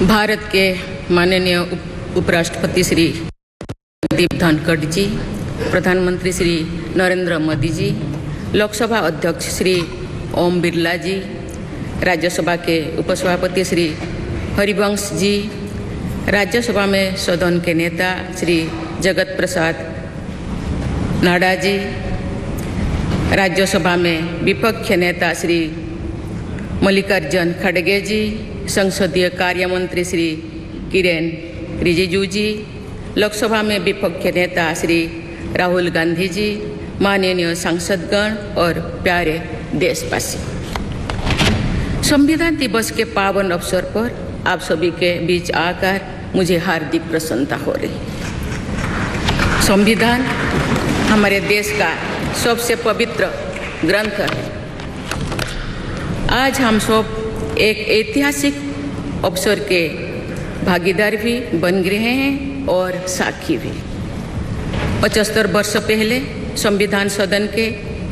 भारत के माननीय उपराष्ट्रपति श्री जगदीप धनखड़ जी, प्रधानमंत्री श्री नरेंद्र मोदी जी, लोकसभा अध्यक्ष श्री ओम बिरला जी, राज्यसभा के उपसभापति श्री हरिवंश जी, राज्यसभा में सदन के नेता श्री जगत प्रसाद नाडा जी, राज्यसभा में विपक्ष नेता श्री मल्लिकार्जुन खड़गे जी, संसदीय कार्य मंत्री श्री किरेन रिजिजू जी, लोकसभा में विपक्ष नेता श्री राहुल गांधी जी, माननीय सांसदगण और प्यारे देशवासी, संविधान दिवस के पावन अवसर पर आप सभी के बीच आकर मुझे हार्दिक प्रसन्नता हो रही। संविधान हमारे देश का सबसे पवित्र ग्रंथ है। आज हम सब एक ऐतिहासिक अवसर के भागीदार भी बन गए हैं और साक्षी भी। 75 वर्ष पहले संविधान सदन के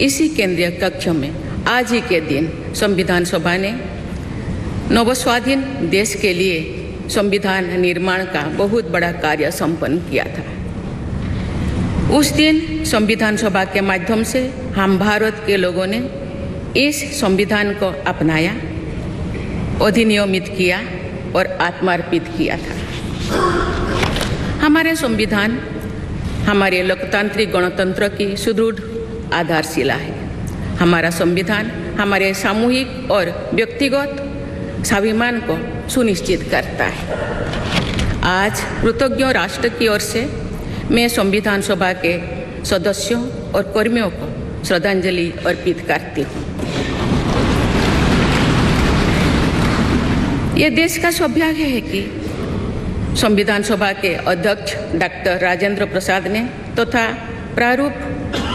इसी केंद्रीय कक्ष में आज ही के दिन संविधान सभा ने नवस्वाधीन देश के लिए संविधान निर्माण का बहुत बड़ा कार्य संपन्न किया था। उस दिन संविधान सभा के माध्यम से हम भारत के लोगों ने इस संविधान को अपनाया, अधिनियमित किया और आत्मार्पित किया था। हमारे संविधान हमारे लोकतांत्रिक गणतंत्र की सुदृढ़ आधारशिला है। हमारा संविधान हमारे सामूहिक और व्यक्तिगत स्वाभिमान को सुनिश्चित करता है। आज कृतज्ञ राष्ट्र की ओर से मैं संविधान सभा के सदस्यों और कर्मियों को श्रद्धांजलि अर्पित करती हूँ। ये देश का सौभाग्य है कि संविधान सभा के अध्यक्ष डॉक्टर राजेंद्र प्रसाद ने तथा प्रारूप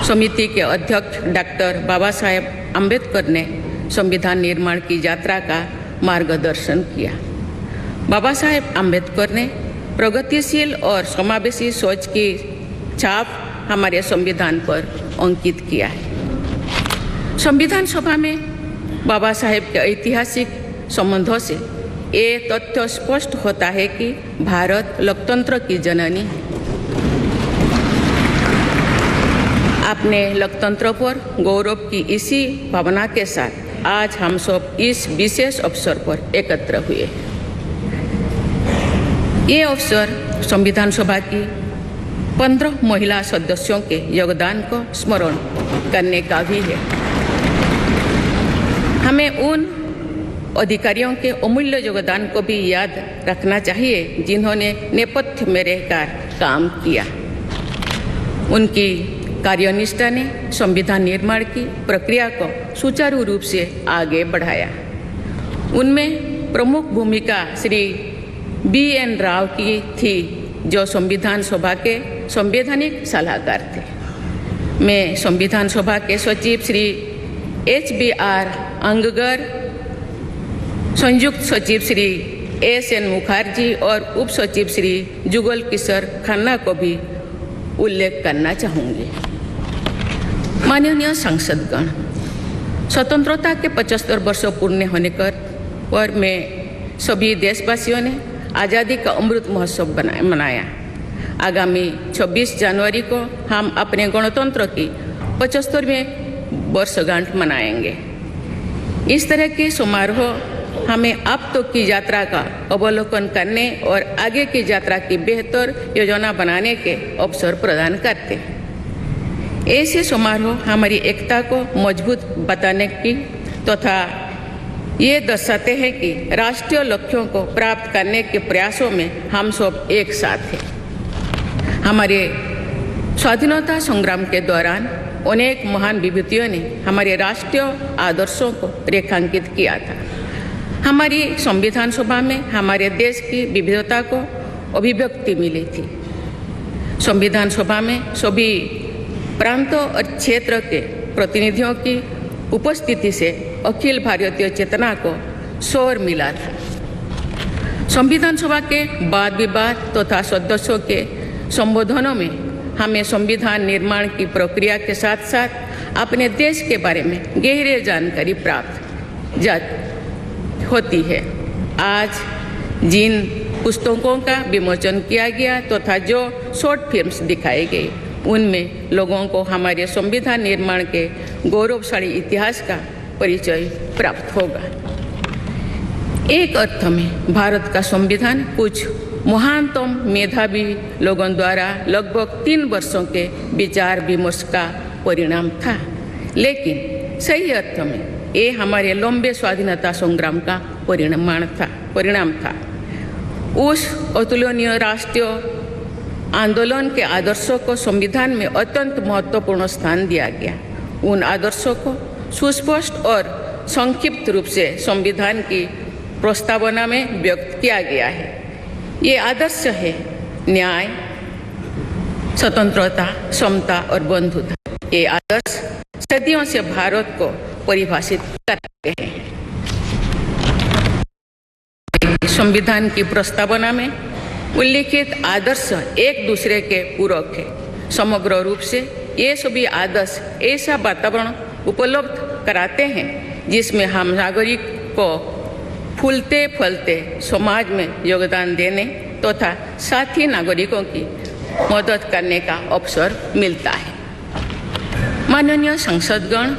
समिति के अध्यक्ष डॉक्टर बाबा साहेब अम्बेडकर ने संविधान निर्माण की यात्रा का मार्गदर्शन किया। बाबा साहेब अम्बेडकर ने प्रगतिशील और समावेशी सोच की छाप हमारे संविधान पर अंकित किया है। संविधान सभा में बाबा साहेब के ऐतिहासिक संबंधों से ये तथ्य स्पष्ट होता है कि भारत लोकतंत्र की जननी है। अपने लोकतंत्र पर गौरव की इसी भावना के साथ आज हम सब इस विशेष अवसर पर एकत्र हुए। ये अवसर संविधान सभा की 15 महिला सदस्यों के योगदान को स्मरण करने का भी है। हमें उन अधिकारियों के अमूल्य योगदान को भी याद रखना चाहिए जिन्होंने नेपथ्य में रहकर काम किया। उनकी कार्यनिष्ठा ने संविधान निर्माण की प्रक्रिया को सुचारू रूप से आगे बढ़ाया। उनमें प्रमुख भूमिका श्री BN राव की थी, जो संविधान सभा के संवैधानिक सलाहकार थे। मैं संविधान सभा के सचिव श्री HBR अंगगर, संयुक्त सचिव श्री SN मुखर्जी और उप सचिव श्री जुगल किशोर खन्ना को भी उल्लेख करना चाहूँगी। माननीय सांसदगण, स्वतंत्रता के 75 वर्ष पूर्ण होने पर मैं सभी देशवासियों ने आज़ादी का अमृत महोत्सव मनाया। आगामी 26 जनवरी को हम अपने गणतंत्र की 75वें वर्षगांठ मनाएंगे। इस तरह के समारोह हमें अब तक की यात्रा का अवलोकन करने और आगे की यात्रा की बेहतर योजना बनाने के अवसर प्रदान करते हैं। ऐसे समारोह हमारी एकता को मजबूत बताने की तथा ये दर्शाते हैं कि राष्ट्रीय लक्ष्यों को प्राप्त करने के प्रयासों में हम सब एक साथ हैं। हमारे स्वाधीनता संग्राम के दौरान अनेक महान विभूतियों ने हमारे राष्ट्रीय आदर्शों को रेखांकित किया था। हमारी संविधान सभा में हमारे देश की विविधता को अभिव्यक्ति मिली थी। संविधान सभा में सभी प्रांतों और क्षेत्र के प्रतिनिधियों की उपस्थिति से अखिल भारतीय चेतना को शोर मिला था। संविधान सभा के वाद विवाद तथा सदस्यों के संबोधनों में हमें संविधान निर्माण की प्रक्रिया के साथ साथ अपने देश के बारे में गहरी जानकारी प्राप्त होती है। आज जिन पुस्तकों का विमोचन किया गया तथा जो शॉर्ट फिल्म्स दिखाई गई उनमें लोगों को हमारे संविधान निर्माण के गौरवशाली इतिहास का परिचय प्राप्त होगा। एक अर्थ में भारत का संविधान कुछ महानतम मेधावी लोगों द्वारा लगभग 3 वर्षों के विचार विमर्श का परिणाम था, लेकिन सही अर्थ में ये हमारे लंबे स्वाधीनता संग्राम का परिणाम था। उस अतुलनीय राष्ट्रीय आंदोलन के आदर्शों को संविधान में अत्यंत महत्वपूर्ण स्थान दिया गया। उन आदर्शों को सुस्पष्ट और संक्षिप्त रूप से संविधान की प्रस्तावना में व्यक्त किया गया है। ये आदर्श है न्याय, स्वतंत्रता, समता और बंधुता। ये आदर्श सदियों से भारत को परिभाषित करते हैं। संविधान की प्रस्तावना में उल्लिखित आदर्श एक दूसरे के पूरक है। समग्र रूप से ये सभी आदर्श ऐसा वातावरण उपलब्ध कराते हैं जिसमें हम नागरिक को फूलते फलते समाज में योगदान देने तथा साथी नागरिकों की मदद करने का अवसर मिलता है। माननीय सांसदगण,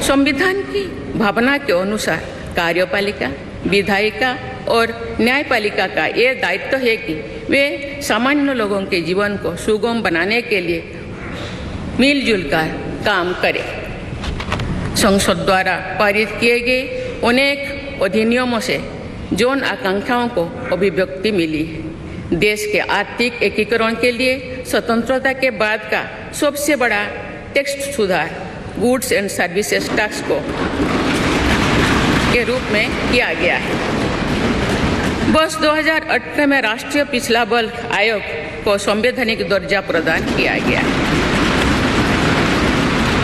संविधान की भावना के अनुसार कार्यपालिका, विधायिका और न्यायपालिका का ये दायित्व है कि वे सामान्य लोगों के जीवन को सुगम बनाने के लिए मिलजुल कर काम करें। संसद द्वारा पारित किए गए अनेक अधिनियमों से जन आकांक्षाओं को अभिव्यक्ति मिली है। देश के आर्थिक एकीकरण के लिए स्वतंत्रता के बाद का सबसे बड़ा टैक्स सुधार गुड्स एंड सर्विसेज टैक्स को के रूप में किया गया है। वर्ष 2018 में राष्ट्रीय पिछड़ा बल्क आयोग को संवैधानिक दर्जा प्रदान किया गया है।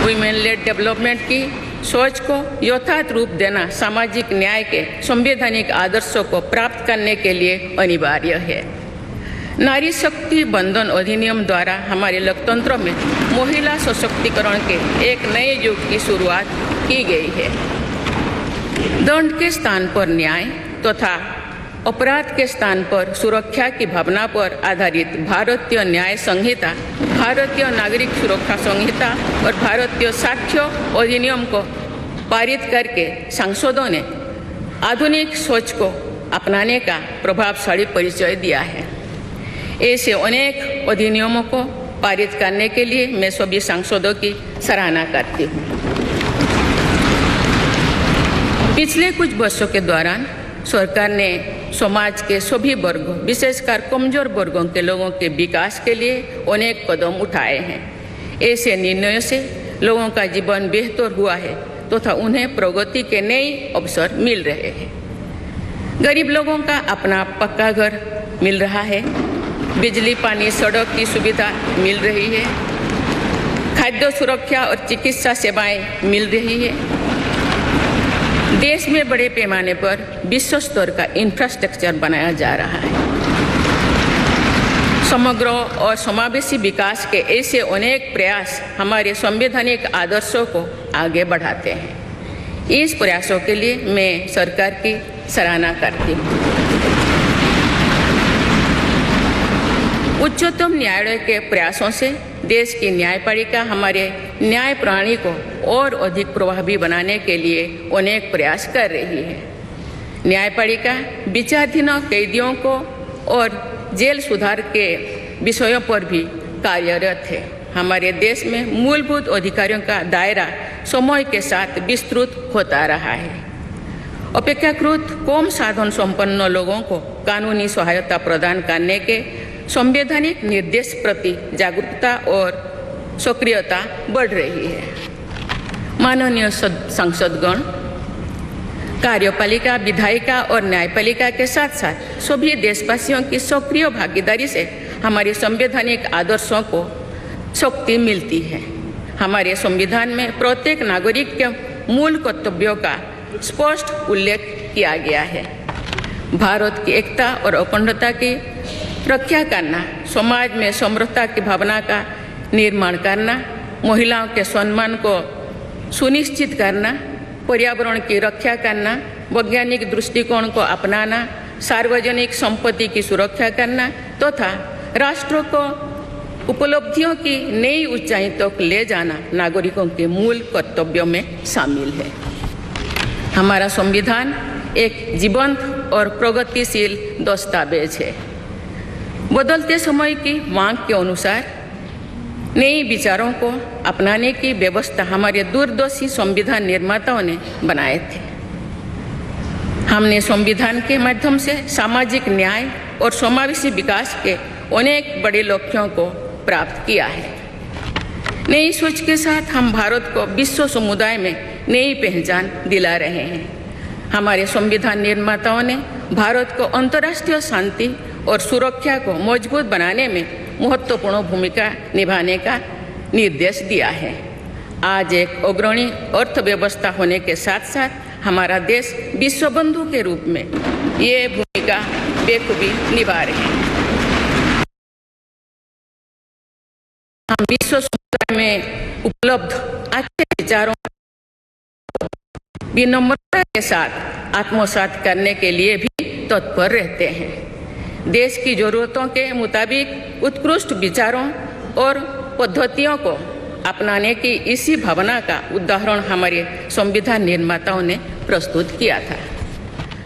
वुमेन लेड डेवलपमेंट की सोच को यथार्थ रूप देना सामाजिक न्याय के संवैधानिक आदर्शों को प्राप्त करने के लिए अनिवार्य है। नारी शक्ति बंधन अधिनियम द्वारा हमारे लोकतंत्र में महिला सशक्तिकरण के एक नए युग की शुरुआत की गई है। दंड के स्थान पर न्याय तथा अपराध के स्थान पर सुरक्षा की भावना पर आधारित भारतीय न्याय संहिता, भारतीय नागरिक सुरक्षा संहिता और भारतीय साक्ष्य अधिनियम को पारित करके सांसदों ने आधुनिक सोच को अपनाने का प्रभावशाली परिचय दिया है। ऐसे अनेक अधिनियमों को पारित करने के लिए मैं सभी सांसदों की सराहना करती हूँ। पिछले कुछ वर्षों के दौरान सरकार ने समाज के सभी वर्गों, विशेषकर कमजोर वर्गों के लोगों के विकास के लिए अनेक कदम उठाए हैं। ऐसे निर्णयों से लोगों का जीवन बेहतर हुआ है तथा उन्हें प्रगति के नए अवसर मिल रहे हैं। गरीब लोगों का अपना पक्का घर मिल रहा है, बिजली, पानी, सड़क की सुविधा मिल रही है, खाद्य सुरक्षा और चिकित्सा सेवाएं मिल रही है। देश में बड़े पैमाने पर विश्व स्तर का इंफ्रास्ट्रक्चर बनाया जा रहा है। समग्र और समावेशी विकास के ऐसे अनेक प्रयास हमारे संवैधानिक आदर्शों को आगे बढ़ाते हैं। इस प्रयासों के लिए मैं सरकार की सराहना करती हूँ। उच्चतम न्यायालय के प्रयासों से देश की न्यायपालिका हमारे न्याय प्रणाली को और अधिक प्रभावी बनाने के लिए अनेक प्रयास कर रही है। न्यायपालिका विचाराधीन कैदियों को और जेल सुधार के विषयों पर भी कार्यरत है। हमारे देश में मूलभूत अधिकारों का दायरा समय के साथ विस्तृत होता रहा है। अपेक्षाकृत कम साधन संपन्न लोगों को कानूनी सहायता प्रदान करने के संवैधानिक निर्देश प्रति जागरूकता और सक्रियता बढ़ रही है। माननीय सांसदगण, कार्यपालिका, विधायिका और न्यायपालिका के साथ साथ सभी देशवासियों की सक्रिय भागीदारी से हमारे संवैधानिक आदर्शों को शक्ति मिलती है। हमारे संविधान में प्रत्येक नागरिक के मूल कर्तव्यों का स्पष्ट उल्लेख किया गया है। भारत की एकता और अखंडता की रक्षा करना, समाज में समरसता की भावना का निर्माण करना, महिलाओं के सम्मान को सुनिश्चित करना, पर्यावरण की रक्षा करना, वैज्ञानिक दृष्टिकोण को अपनाना, सार्वजनिक संपत्ति की सुरक्षा करना तथा राष्ट्र को उपलब्धियों की नई ऊंचाई तक ले जाना नागरिकों के मूल कर्तव्यों में शामिल है। हमारा संविधान एक जीवंत और प्रगतिशील दस्तावेज है। बदलते समय की मांग के अनुसार नए विचारों को अपनाने की व्यवस्था हमारे दूरदर्शी संविधान निर्माताओं ने बनाए थे। हमने संविधान के माध्यम से सामाजिक न्याय और समावेशी विकास के अनेक बड़े लक्ष्यों को प्राप्त किया है। नई सोच के साथ हम भारत को विश्व समुदाय में नई पहचान दिला रहे हैं। हमारे संविधान निर्माताओं ने भारत को अंतर्राष्ट्रीय शांति और सुरक्षा को मजबूत बनाने में महत्वपूर्ण भूमिका निभाने का निर्देश दिया है। आज एक अग्रणी अर्थव्यवस्था होने के साथ साथ हमारा देश विश्व बंधु के रूप में ये भूमिका बेखूबी निभा रहे हैं। हम विश्व समुदाय में उपलब्ध अच्छे विचारों विनम्रता के साथ आत्मसात करने के लिए भी तत्पर रहते हैं। देश की जरूरतों के मुताबिक उत्कृष्ट विचारों और पद्धतियों को अपनाने की इसी भावना का उदाहरण हमारे संविधान निर्माताओं ने प्रस्तुत किया था।